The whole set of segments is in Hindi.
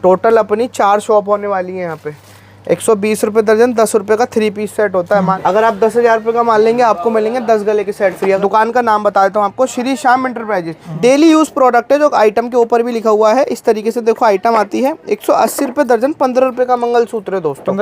टोटल अपनी 4 शॉप होने वाली है यहाँ पे। 120 रुपये दर्जन, 10 रुपये का 3 पीस सेट होता है। अगर आप 10,000 रुपये का माल लेंगे आपको मिलेंगे 10 गले के सेट फ्री। दुकान का नाम बता देता हूँ आपको, Shri Shyam enterprises. Daily use product है जो आइटम के ऊपर भी लिखा हुआ है। इस तरीके से देखो आइटम आती है। 180 रुपये दर्जन, 15 रुपये का मंगलसूत्र है दोस्तों।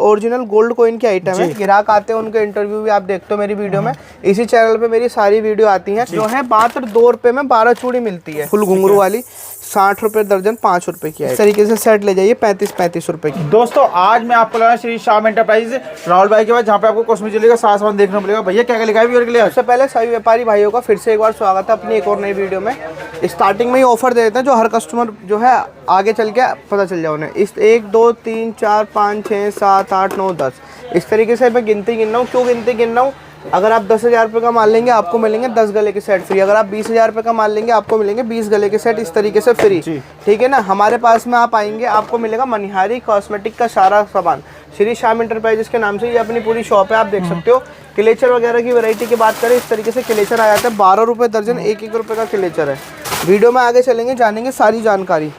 ओरिजिनल गोल्ड कॉइन की आइटम है। ग्राहक आते हैं, उनके इंटरव्यू भी आप देखते हो मेरी वीडियो में। इसी चैनल पे मेरी सारी वीडियो आती है। जो है मात्र 2 रुपये में 12 चूड़ी मिलती है, फुल घुंघरू वाली। 60 रुपये दर्जन, 5 रुपये की है। इस तरीके से सेट ले जाइए 35-35 रुपये की। दोस्तों आज मैं आपको लगा श्री श्याम एंटरप्राइज राहुल भाई के बाद, जहाँ पे आपको कॉस्मेटिक चलेगा सारा सामान देखना पड़ेगा। भैया क्या क्या लिखा है व्यूअर के लिए? सबसे पहले सभी व्यापारी भाइयों का फिर से एक बार स्वागत है अपनी एक और नई वीडियो में। स्टार्टिंग में ही ऑफर दे देते हैं जो हर कस्टमर जो है आगे चल के पता चल जाए उन्हें। इस 1 2 3 4 5 6 7 8 9 10 इस तरीके से मैं गिनती गिन रहा हूँ। क्यों गिनती गिन रहा हूँ? अगर आप 10,000 रुपये का माल लेंगे आपको मिलेंगे 10 गले के सेट फ्री। अगर आप 20,000 रुपये का माल लेंगे आपको मिलेंगे 20 गले के सेट इस तरीके से फ्री। ठीक है ना। हमारे पास में आप आएंगे आपको मिलेगा मनिहारी कॉस्मेटिक का सारा सामान। श्री श्याम इंटरप्राइजेस के नाम से ये अपनी पूरी शॉप है, आप देख सकते हो। क्लेचर वगैरह की वैरायटी की बात करें, इस तरीके से क्लेचर आ जाता है। 12 रुपये दर्जन, 1-1 रुपये का क्लेचर है। वीडियो में आगे चलेंगे, जानेंगे सारी जानकारी।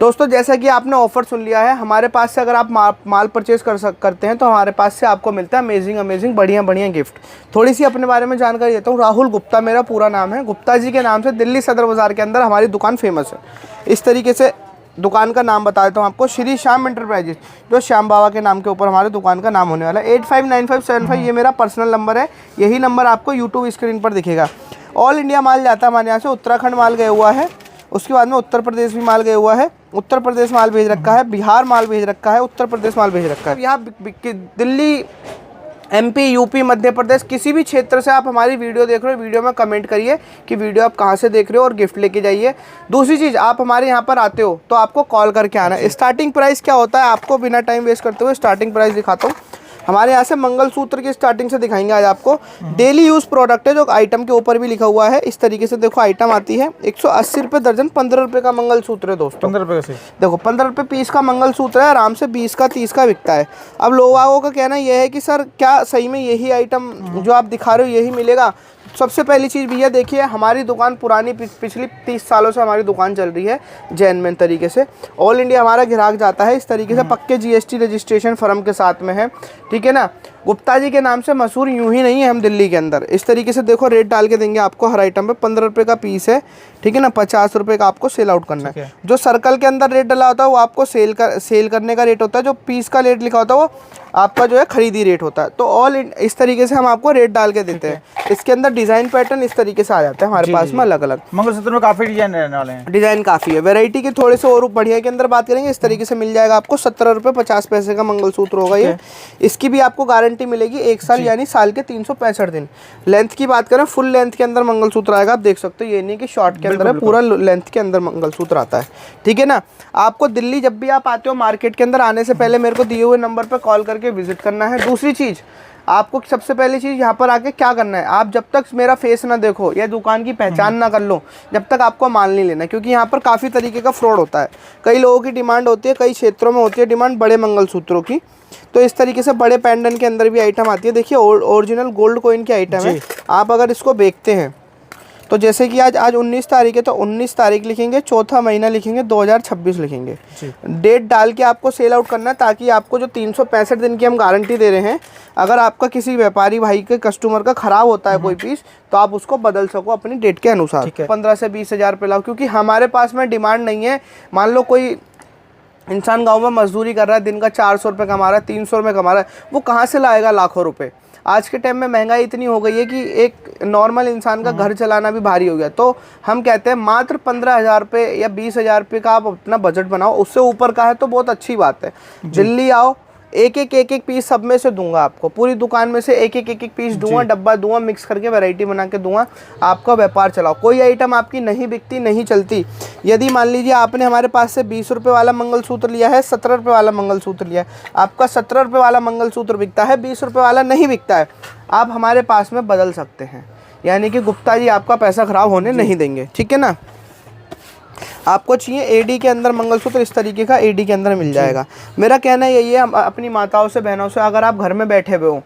दोस्तों जैसा कि आपने ऑफर सुन लिया है, हमारे पास से अगर आप माल परचेज करते हैं तो हमारे पास से आपको मिलता है अमेजिंग बढ़िया गिफ्ट। थोड़ी सी अपने बारे में जानकारी देता हूँ। राहुल गुप्ता मेरा पूरा नाम है। गुप्ता जी के नाम से दिल्ली सदर बाज़ार के अंदर हमारी दुकान फेमस है। इस तरीके से दुकान का नाम बता देता हूँ आपको, श्री श्याम इंटरप्राइजेज, जो श्याम बाबा के नाम के ऊपर हमारे दुकान का नाम होने वाला है। 859575 ये मेरा पर्सनल नंबर है। यही नंबर आपको यूट्यूब स्क्रीन पर दिखेगा। ऑल इंडिया माल जाता है हमारे यहाँ से। उत्तराखंड माल गया हुआ है, उसके बाद में उत्तर प्रदेश भी माल गया हुआ है। उत्तर प्रदेश माल भेज रखा है, बिहार माल भेज रखा है, उत्तर प्रदेश माल भेज रखा है। यहाँ दिल्ली, MP, UP, मध्य प्रदेश किसी भी क्षेत्र से आप हमारी वीडियो देख रहे हो, वीडियो में कमेंट करिए कि वीडियो आप कहाँ से देख रहे हो और गिफ्ट लेके जाइए। दूसरी चीज़, आप हमारे यहाँ पर आते हो तो आपको कॉल करके आना है। स्टार्टिंग प्राइस क्या होता है आपको बिना टाइम वेस्ट करते हुए स्टार्टिंग प्राइस दिखाता हूँ। हमारे यहाँ से मंगलसूत्र की स्टार्टिंग से दिखाएंगे आज आपको। डेली यूज प्रोडक्ट है जो आइटम के ऊपर भी लिखा हुआ है। इस तरीके से देखो आइटम आती है। 180 रुपये दर्जन, 15 रुपये का मंगलसूत्र है दोस्तों। 15 रुपये से देखो 15 रुपये पीस का मंगलसूत्र है। आराम से 20 का 30 का बिकता है। अब लोगों का कहना यह है कि सर क्या सही में यही आइटम जो आप दिखा रहे हो यही मिलेगा? सबसे पहली चीज़ भैया देखिए, हमारी दुकान पुरानी पिछली 30 सालों से हमारी दुकान चल रही है जेन्युइन तरीके से। ऑल इंडिया हमारा ग्राहक जाता है। इस तरीके से पक्के GST रजिस्ट्रेशन फर्म के साथ में है। ठीक है ना। गुप्ता जी के नाम से मशहूर यूं ही नहीं है हम दिल्ली के अंदर। इस तरीके से देखो रेट डाल के देंगे आपको हर आइटम पे। 15 रुपये का पीस है। ठीक है ना। 50 रुपये का आपको सेल आउट करना है। जो सर्कल के अंदर रेट डला होता है वो आपको सेल करने का रेट होता है। जो पीस का रेट लिखा होता है वो आपका जो है खरीदी रेट होता है। तो इस तरीके से हम आपको रेट डाल के देते हैं। इसके अंदर डिज़ाइन पैटर्न इस तरीके से आ जाता है हमारे पास में अलग अलग। मंगलसूत्र में काफ़ी डिजाइन रहने वाले हैं। डिज़ाइन काफ़ी है। वैरायटी के थोड़े से और बढ़िया के अंदर बात करेंगे, इस तरीके से मिल जाएगा आपको 17 रुपये 50 पैसे का मंगलसूत्र होगा ये। इसकी भी आपको गारंटी मिलेगी 1 साल, यानी साल के 365 दिन। लेंथ की बात करें, फुल लेंथ के अंदर मंगलसूत्र आएगा। आप देख सकते हो, ये नहीं कि शॉर्ट के अंदर है, पूरा लेंथ के अंदर मंगलसूत्र आता है। ठीक है ना। आपको दिल्ली जब भी आप आते हो मार्केट के अंदर आने से पहले मेरे को दिए हुए नंबर पर कॉल करके विजिट करना है। दूसरी चीज़, आपको सबसे पहली चीज़ यहाँ पर आके क्या करना है, आप जब तक मेरा फेस ना देखो या दुकान की पहचान ना कर लो जब तक आपको माल नहीं लेना। क्योंकि यहाँ पर काफ़ी तरीके का फ्रॉड होता है। कई लोगों की डिमांड होती है, कई क्षेत्रों में होती है डिमांड बड़े मंगलसूत्रों की। तो इस तरीके से बड़े पेंडेंट के अंदर भी आइटम आती है। देखिए ओरिजिनल गोल्ड कॉइन की आइटम है। आप अगर इसको बेचते हैं तो जैसे कि आज 19 तारीख है तो 19 तारीख लिखेंगे, चौथा महीना लिखेंगे, 2026 लिखेंगे। डेट डाल के आपको सेल आउट करना है, ताकि आपको जो 365 दिन की हम गारंटी दे रहे हैं, अगर आपका किसी व्यापारी भाई के कस्टमर का ख़राब होता है कोई पीस तो आप उसको बदल सको अपनी डेट के अनुसार। 15 से 20 हज़ार रुपये लाओ। क्योंकि हमारे पास में डिमांड नहीं है। मान लो कोई इंसान गाँव में मजदूरी कर रहा है, दिन का 400 रुपये कमा रहा है, 300 रुपये कमा रहा है, वो कहाँ से लाएगा लाखों रुपये? आज के टाइम में महंगाई इतनी हो गई है कि एक नॉर्मल इंसान का घर चलाना भी भारी हो गया। तो हम कहते हैं मात्र 15,000 रुपये या 20,000 रुपये का आप अपना बजट बनाओ। उससे ऊपर का है तो बहुत अच्छी बात है। दिल्ली आओ, एक पीस सब में से दूंगा आपको। पूरी दुकान में से एक एक पीस दूंगा, डब्बा दूंगा, मिक्स करके वैरायटी बना के दूंगा। आपका व्यापार चलाओ। कोई आइटम आपकी नहीं बिकती, नहीं चलती। यदि मान लीजिए आपने हमारे पास से 20 रुपये वाला मंगलसूत्र लिया है, 17 रुपये वाला मंगलसूत्र लिया है, आपका 17 रुपये वाला मंगलसूत्र बिकता है, 20 रुपये वाला नहीं बिकता है, आप हमारे पास में बदल सकते हैं। यानी कि गुप्ता जी आपका पैसा ख़राब होने नहीं देंगे। ठीक है ना। आपको चाहिए एडी के अंदर मंगलसूत्र, इस तरीके का एडी के अंदर मिल जाएगा। मेरा कहना यही है, अपनी माताओं से बहनों से, अगर आप घर में बैठे हुए हो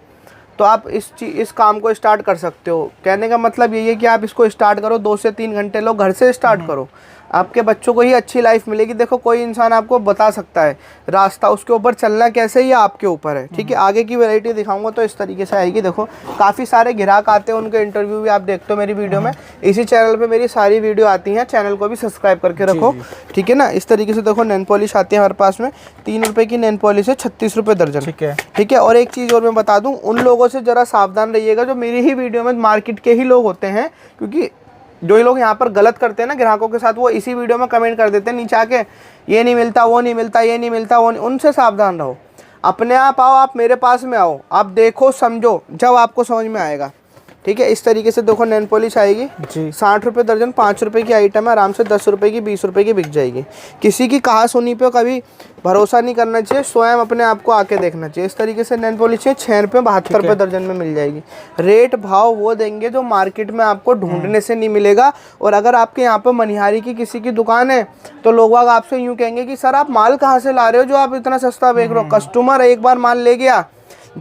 तो आप इस काम को स्टार्ट कर सकते हो। कहने का मतलब यही है कि आप इसको स्टार्ट करो, 2 से 3 घंटे लो, घर से स्टार्ट करो। आपके बच्चों को ही अच्छी लाइफ मिलेगी। देखो कोई इंसान आपको बता सकता है रास्ता, उसके ऊपर चलना कैसे ये आपके ऊपर है, ठीक है। आगे की वैरायटी दिखाऊंगा तो इस तरीके से आएगी। देखो काफ़ी सारे ग्राहक आते हैं, उनके इंटरव्यू भी आप देखते हो मेरी वीडियो में। इसी चैनल पे मेरी सारी वीडियो आती हैं, चैनल को भी सब्सक्राइब करके रखो, ठीक है ना। इस तरीके से देखो नेल पॉलिश आती है हमारे पास में, 3 रुपये की नेल पॉलिश है, 36 रुपये दर्जन, ठीक है। और एक चीज़ और मैं बता दूँ, उन लोगों से ज़रा सावधान रहिएगा जो मेरी ही वीडियो में मार्केट के ही लोग होते हैं, क्योंकि जो ये लोग यहाँ पर गलत करते हैं ना ग्राहकों के साथ, वो इसी वीडियो में कमेंट कर देते हैं नीचे आके, ये नहीं मिलता, वो नहीं मिलता, ये नहीं मिलता, वो नहीं। उनसे सावधान रहो। अपने आप आओ, आप मेरे पास में आओ, आप देखो समझो, जब आपको समझ में आएगा, ठीक है। इस तरीके से देखो नेल पॉलिश आएगी 60 रुपये दर्जन, 5 रुपये की आइटम है, आराम से 10 रुपये की 20 रुपये की बिक जाएगी। किसी की कहा सुनी पे कभी भरोसा नहीं करना चाहिए, स्वयं अपने आप को आके देखना चाहिए। इस तरीके से नेल पॉलिश 6 रुपये 72 रुपये दर्जन में मिल जाएगी। रेट भाव वो देंगे जो मार्केट में आपको ढूंढने से नहीं मिलेगा। और अगर आपके यहाँ पर मनिहारी की किसी की दुकान है तो लोग आपसे यूँ कहेंगे कि सर आप माल कहाँ से ला रहे हो जो आप इतना सस्ता बेच रहे हो। कस्टमर एक बार माल ले गया,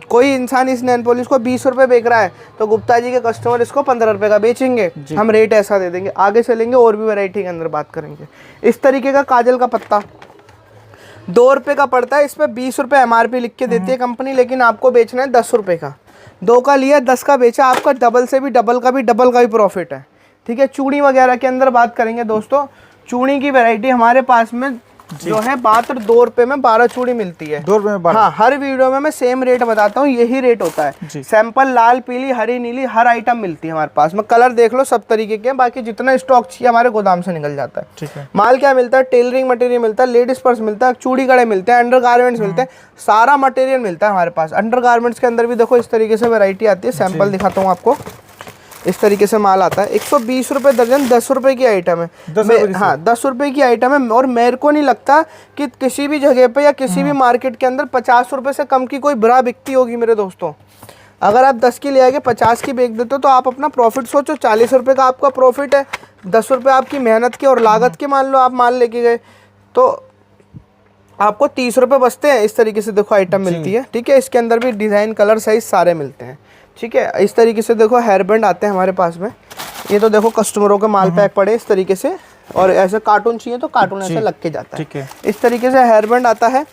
कोई इंसान इस नेल पॉलिश को 20 रुपये बेच रहा है तो गुप्ता जी के कस्टमर इसको 15 रुपये का बेचेंगे, हम रेट ऐसा दे देंगे। आगे चलेंगे और भी वैरायटी के अंदर बात करेंगे। इस तरीके का काजल का पत्ता 2 रुपये का पड़ता है, इस पर 20 रुपये MRP लिख के देती है कंपनी, लेकिन आपको बेचना है 10 रुपये का। 2 का लिया 10 का बेचा, आपका डबल से भी डबल का भी प्रॉफिट है, ठीक है। चूड़ी वगैरह के अंदर बात करेंगे दोस्तों, चूड़ी की वैरायटी हमारे पास में जो है मात्र 2 रुपये में 12 चूड़ी मिलती है। 2 रुपये में 12? हाँ, हर वीडियो में मैं सेम रेट बताता हूँ, यही रेट होता है। सैंपल लाल, पीली, हरी, नीली हर आइटम मिलती है हमारे पास में। कलर देख लो सब तरीके के हैं, बाकी जितना स्टॉक चाहिए हमारे गोदाम से निकल जाता है, ठीक है। माल क्या मिलता है, टेलरिंग मटेरियल मिलता है, लेडीज पर्स मिलता है, चूड़ी कड़े मिलते हैं, अंडर गारमेंट्स मिलते हैं, सारा मटेरियल मिलता है हमारे पास। अंडर गारमेंट्स के अंदर भी देखो इस तरीके से वैरायटी आती है, सैंपल दिखाता हूँ आपको। इस तरीके से माल आता है, 120 रुपये दर्जन, 10 रुपये की आइटम है। हाँ 10 रुपये की आइटम है। और मेरे को नहीं लगता कि किसी भी जगह पे या किसी भी मार्केट के अंदर 50 रुपये से कम की कोई ब्रा बिकती होगी मेरे दोस्तों। अगर आप 10 की ले आके 50 की बेच देते हो तो आप अपना प्रॉफिट सोचो, 40 रुपये का आपका प्रॉफिट है, 10 रुपये आपकी मेहनत के और लागत के मान लो आप माल लेके गए तो आपको 30 रुपये बचते हैं। इस तरीके से देखो आइटम मिलती है, ठीक है। इसके अंदर भी डिज़ाइन, कलर, साइज सारे मिलते हैं, ठीक है। इस तरीके से देखो हेयर बैंड आते हैं हमारे पास में। ये तो देखो कस्टमरों के माल पैक पड़े इस तरीके से, और ऐसे कार्टून चाहिए तो कार्टून ऐसे लग के जाता है, ठीक है। इस तरीके से हेयर बैंड आता है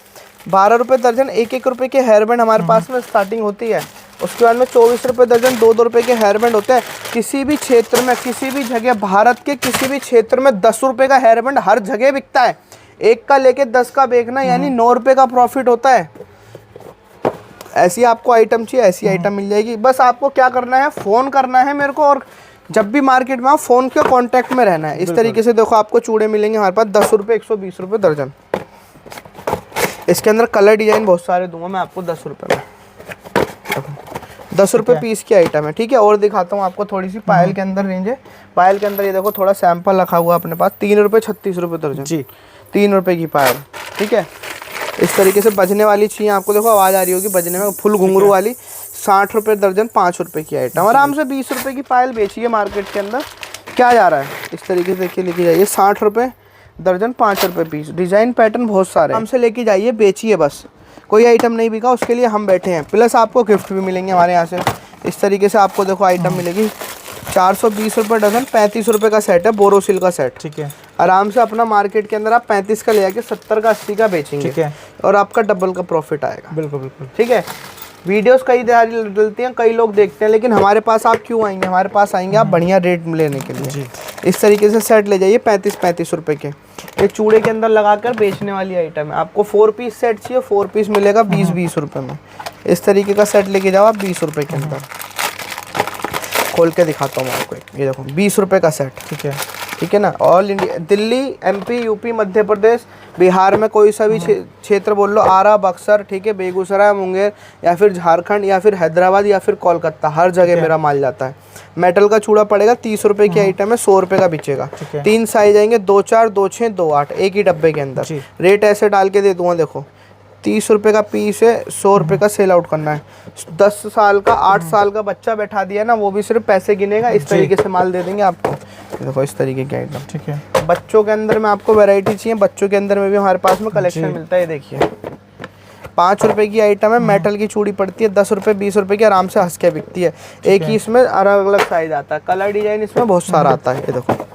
12 रुपये दर्जन, 1-1 रुपये के हेयर बैंड हमारे पास में स्टार्टिंग होती है। उसके बाद में 24 रुपये दर्जन 2-2 रुपये के हेयर बैंड होते हैं। किसी भी क्षेत्र में, किसी भी जगह, भारत के किसी भी क्षेत्र में 10 रुपये का हेयर बैंड हर जगह बिकता है। 1 का लेके 10 का बेचना यानी 9 रुपये का प्रॉफिट होता है। ऐसी आपको आइटम चाहिए, ऐसी आइटम मिल जाएगी। बस आपको क्या करना है, फ़ोन करना है मेरे को, और जब भी मार्केट में आओ फ़ोन के कांटेक्ट में रहना है। इस तरीके से देखो आपको चूड़े मिलेंगे हमारे पास 10 रुपये, 120 रुपये दर्जन। इसके अंदर कलर डिजाइन बहुत सारे दूंगा मैं आपको 10 रुपये में। 10 रुपये पीस की आइटम है, ठीक है। और दिखाता हूँ आपको थोड़ी सी पायल के अंदर रेंज है। पायल के अंदर ये देखो थोड़ा सैंपल रखा हुआ अपने पास, 3 रुपये 36 रुपये दर्जन जी, 3 रुपये की पायल, ठीक है। इस तरीके से बजने वाली चाहिए आपको, देखो आवाज़ आ रही होगी बजने में, फुल घुंघरू वाली 60 रुपये दर्जन, 5 रुपये की आइटम। आराम से 20 रुपये की पायल बेचिए मार्केट के अंदर, क्या जा रहा है। इस तरीके से देखिए लिखी जाइए 60 रुपये दर्जन, 5 रुपये पीस। डिज़ाइन पैटर्न बहुत सारे, आराम से लेके जाइए, बेचिए बस। कोई आइटम नहीं बिका उसके लिए हम बैठे हैं, प्लस आपको गिफ्ट भी मिलेंगे हमारे यहाँ से। इस तरीके से आपको देखो आइटम मिलेगी 420 रुपये डजन, 35 रुपये का सेट है, बोरोसिल का सेट, ठीक है। आराम से अपना मार्केट के अंदर आप 35 का ले आके 70 का 80 का बेचेंगे, ठीक है। और आपका डबल का प्रॉफिट आएगा, बिल्कुल बिल्कुल, ठीक है। वीडियोस कई डलती हैं, कई लोग देखते हैं, लेकिन हमारे पास आप क्यों आएंगे, हमारे पास आएंगे आप बढ़िया रेट लेने के लिए जी। इस तरीके से सेट ले जाइए 35-35 रुपये के। एक चूड़े के अंदर लगाकर बेचने वाली आइटम है। आपको 4 पीस सेट चाहिए, 4 पीस मिलेगा 20-20 रुपये में। इस तरीके का सेट लेके जाओ आप 20 रुपये के अंदर। खोल के दिखाता हूँ आपको, ये देखो 20 रुपये का सेट, ठीक है, ठीक है ना। All India, Delhi, MP, UP, Madhya Pradesh, Bihar में कोई सा भी क्षेत्र बोल लो, आरा, बक्सर, ठीक है, बेगूसराय, मुंगेर, या फिर झारखंड, या फिर हैदराबाद, या फिर कोलकाता, हर जगह मेरा माल जाता है। मेटल का चूड़ा पड़ेगा 30 रुपये की आइटम है, 100 रुपये का बिचेगा। 3 साइज आएंगे, 2 4, 2 6, 2 8, एक ही डब्बे के अंदर। रेट ऐसे डाल के दे दूँगा, देखो 30 रुपये का पीस है, 100 रुपये का सेल आउट करना है। 10 साल का, 8 साल का बच्चा बैठा दिया ना, वो भी सिर्फ पैसे गिनेगा। इस तरीके से माल दे देंगे आपको। देखो इस तरीके की आइटम, ठीक है। बच्चों के अंदर में आपको वैरायटी चाहिए, बच्चों के अंदर में भी हमारे पास में कलेक्शन मिलता है। देखिए 5 रुपये की आइटम है, मेटल की चूड़ी पड़ती है 10 रुपये, 20 रुपये की, आराम से हंस के बिकती है। एक ही इसमें अलग अलग साइज आता है, कलर डिजाइन इसमें बहुत सारा आता है। ये देखो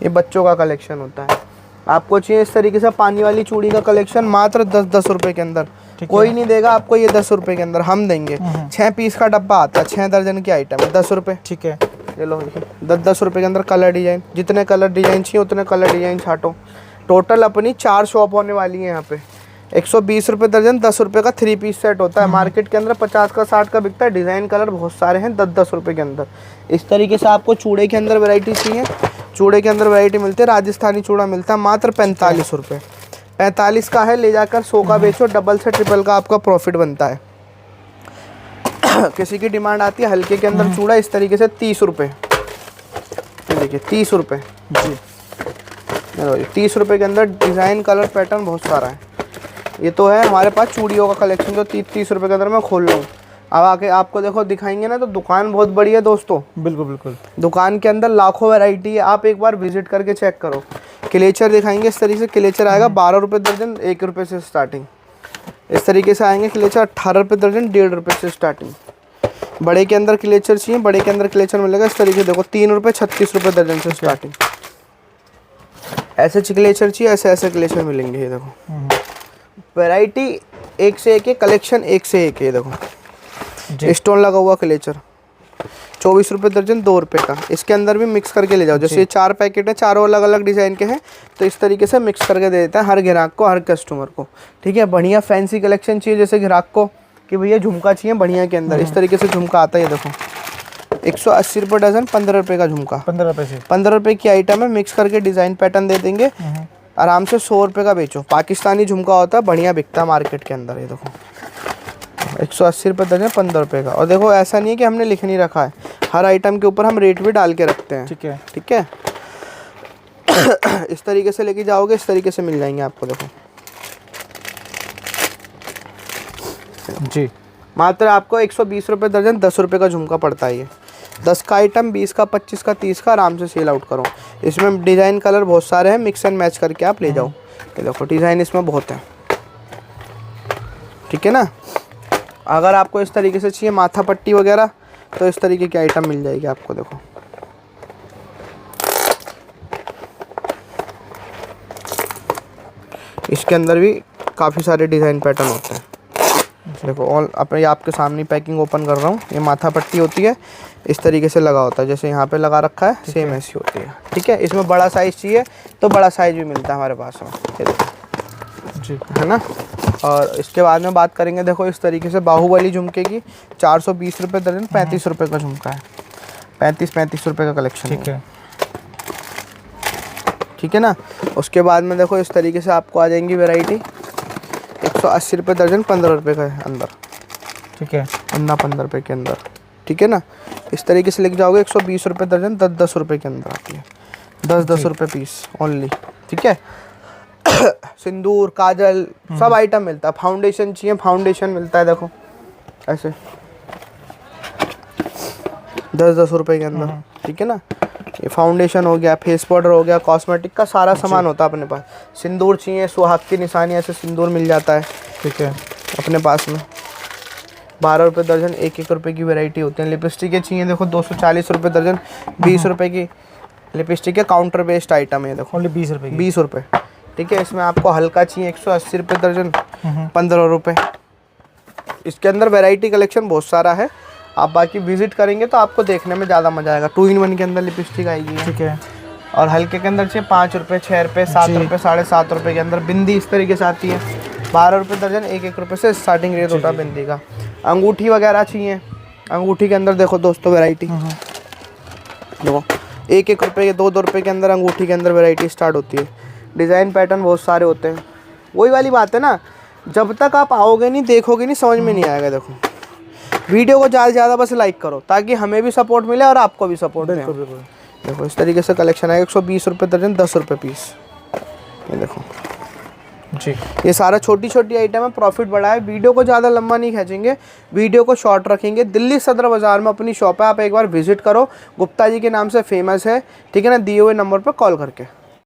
ये बच्चों का कलेक्शन होता है। आपको चाहिए इस तरीके से पानी वाली चूड़ी का कलेक्शन मात्र 10-10 रुपए के अंदर। कोई नहीं देगा आपको ये 10 रुपए के अंदर, हम देंगे। 6 पीस का डब्बा आता है, 6 दर्जन की आइटम है, 10 रुपए। ठीक है, ये लो 10-10 रुपए के अंदर कलर डिजाइन, जितने कलर डिजाइन चाहिए उतने कलर डिजाइन छाटो। टोटल अपनी 4 शॉप होने वाली है यहाँ पे। 120 रुपये दर्जन, 10 रुपये का 3 पीस सेट होता है। मार्केट के अंदर 50 का 60 का बिकता है। डिज़ाइन कलर बहुत सारे हैं 10-10 रुपये के अंदर। इस तरीके से आपको चूड़े के अंदर वैरायटी चाहिए, चूड़े के अंदर वैरायटी मिलती है। राजस्थानी चूड़ा मिलता है मात्र 45 रुपये। 45 का है, ले जाकर 100 का बेचो, डबल से ट्रिपल का आपका प्रॉफिट बनता है। किसी की डिमांड आती है हल्के के अंदर चूड़ा इस तरीके से 30 रुपये, देखिए 30 रुपये जी। 30 रुपये के अंदर डिज़ाइन कलर पैटर्न बहुत सारा है। ये तो है हमारे पास चूड़ियों का कलेक्शन जो 30 रुपये के अंदर मैं खोल रहा हूँ। अब आके आपको देखो दिखाएंगे ना, तो दुकान बहुत बड़ी है दोस्तों। बिल्कुल बिल्कुल, दुकान के अंदर लाखों वैरायटी है, आप एक बार विजिट करके चेक करो। क्लेचर दिखाएंगे इस तरीके से, क्लेचर आएगा 12 रुपये दर्जन, 1 रुपये से स्टार्टिंग। इस तरीके से आएंगे क्लेचर 18 रुपये दर्जन, 1.5 रुपये से स्टार्टिंग। बड़े के अंदर क्लेचर चाहिए, बड़े के अंदर क्लेचर मिलेगा इस तरीके से, देखो 3 रुपये 36 रुपये दर्जन से स्टार्टिंग। ऐसे क्लेचर चाहिए, ऐसे ऐसे क्लेचर मिलेंगे। ये देखो वैरायटी एक से एक है, कलेक्शन एक से एक है। ये देखो स्टोन लगा हुआ क्लेचर 24 रुपये दर्जन, 2 रुपये का। इसके अंदर भी मिक्स करके ले जाओ, जैसे ये 4 पैकेट है, चारों अलग अलग डिज़ाइन के हैं, तो इस तरीके से मिक्स करके दे देता है हर ग्राहक को, हर कस्टमर को। ठीक है, बढ़िया फैंसी कलेक्शन चाहिए जैसे ग्राहक को कि भैया झुमका चाहिए बढ़िया के अंदर, इस तरीके से झुमका आता है। ये देखो 180 रुपये डजन, 15 रुपये का झुमका, 15 रुपये से 15 रुपये की आइटम है। मिक्स करके डिज़ाइन पैटर्न दे देंगे, आराम से 100 रुपये का बेचो। पाकिस्तानी झुमका होता है, बढ़िया बिकता है मार्केट के अंदर। ये देखो 180 रुपये दर्जन, 15 रुपये का। और देखो ऐसा नहीं है कि हमने लिख नहीं रखा है, हर आइटम के ऊपर हम रेट भी डाल के रखते हैं। ठीक है, ठीक है। इस तरीके से लेके जाओगे, इस तरीके से मिल जाएंगे आपको। देखो जी, मात्र आपको 120 रुपये दर्जन, 10 रुपये का झुमका पड़ता है। ये 10 का आइटम 20 का, 25 का, 30 का, आराम से सेल आउट करो। इसमें डिज़ाइन कलर बहुत सारे हैं, मिक्स एंड मैच करके आप ले जाओ। ये देखो डिज़ाइन इसमें बहुत है। ठीक है ना। अगर आपको इस तरीके से चाहिए माथा पट्टी वगैरह, तो इस तरीके की आइटम मिल जाएगी आपको। देखो इसके अंदर भी काफ़ी सारे डिज़ाइन पैटर्न होते हैं। देखो ऑल अपने आपके सामने पैकिंग ओपन कर रहा हूँ। ये माथा पट्टी होती है, इस तरीके से लगा होता है, जैसे यहाँ पे लगा रखा है, सेम ऐसी होती है। ठीक है, इसमें बड़ा साइज़ चाहिए तो बड़ा साइज़ भी मिलता है हमारे पास में। ये देखो जी, है ना। और इसके बाद में बात करेंगे, देखो इस तरीके से बाहुबली झुमके की 420 रुपये दर्जन, 35 रुपये का झुमका है। 35 रुपये का कलेक्शन। ठीक है, ठीक है ना। उसके बाद में देखो इस तरीके से आपको आ जाएंगी वैरायटी 180 रुपये दर्जन, 15 रुपये का अंदर। ठीक है, 15 रुपये के अंदर। ठीक है ना। इस तरीके से लेके जाओगे 120 रुपये दर्जन, 10-10 रुपये के अंदर आती है, 10-10 रुपये पीस ओनली। ठीक है। सिंदूर, काजल, सब आइटम मिलता है। फाउंडेशन चाहिए, फाउंडेशन मिलता है। देखो ऐसे 10-10 रुपये के अंदर। ठीक है ना। ये फाउंडेशन हो गया, फेस पाउडर हो गया, कॉस्मेटिक का सारा सामान होता है अपने पास। सिंदूर चाहिए, सुहाग की निशानी, ऐसे सिंदूर मिल जाता है। ठीक है, अपने पास में 12 रुपये दर्जन, 1-1 रुपये की वैरायटी होती है। लिपस्टिकें चाहिए, देखो 240 रुपये दर्जन, 20 रुपये की लिपस्टिक है। काउंटर बेस्ड आइटम है। देखो ओनली 20 रुपये, 20 रुपये। ठीक है। इसमें आपको हल्का चाहिए 180 रुपये दर्जन, 15 रुपये। इसके अंदर वैरायटी कलेक्शन बहुत सारा है। आप बाकी विजिट करेंगे तो आपको देखने में ज़्यादा मज़ा आएगा। 2-in-1 के अंदर लिपस्टिक आएगी। ठीक है। और हल्के के अंदर चाहिए 5 रुपये, 6 रुपये, 7 रुपये, 7.5 रुपये के अंदर। बिंदी इस तरीके से आती है, 12 रुपये दर्जन, 1-1 रुपये से स्टार्टिंग रेट होता है बिंदी का। अंगूठी वगैरह चाहिए, अंगूठी के अंदर देखो दोस्तों वैरायटी देखो 1-1 रुपये के, 2-2 रुपये के अंदर अंगूठी के अंदर वैरायटी स्टार्ट होती है। डिज़ाइन पैटर्न बहुत सारे होते हैं। वही वाली बात है ना, जब तक आप आओगे नहीं, देखोगे नहीं, समझ में नहीं आएगा। देखो वीडियो को ज़्यादा से ज़्यादा बस लाइक करो, ताकि हमें भी सपोर्ट मिले और आपको भी सपोर्ट मिले। देखो इस तरीके से कलेक्शन आएगा 120 रुपये दर्जन, 10 रुपये पीस। ये देखो जी, ये सारा छोटी छोटी आइटम है, प्रॉफिट बड़ा है। वीडियो को ज़्यादा लंबा नहीं खींचेंगे, वीडियो को शॉर्ट रखेंगे। दिल्ली सदर बाज़ार में अपनी शॉप है, आप एक बार विजिट करो। गुप्ता जी के नाम से फेमस है। ठीक है ना। दिए हुए नंबर पर कॉल करके।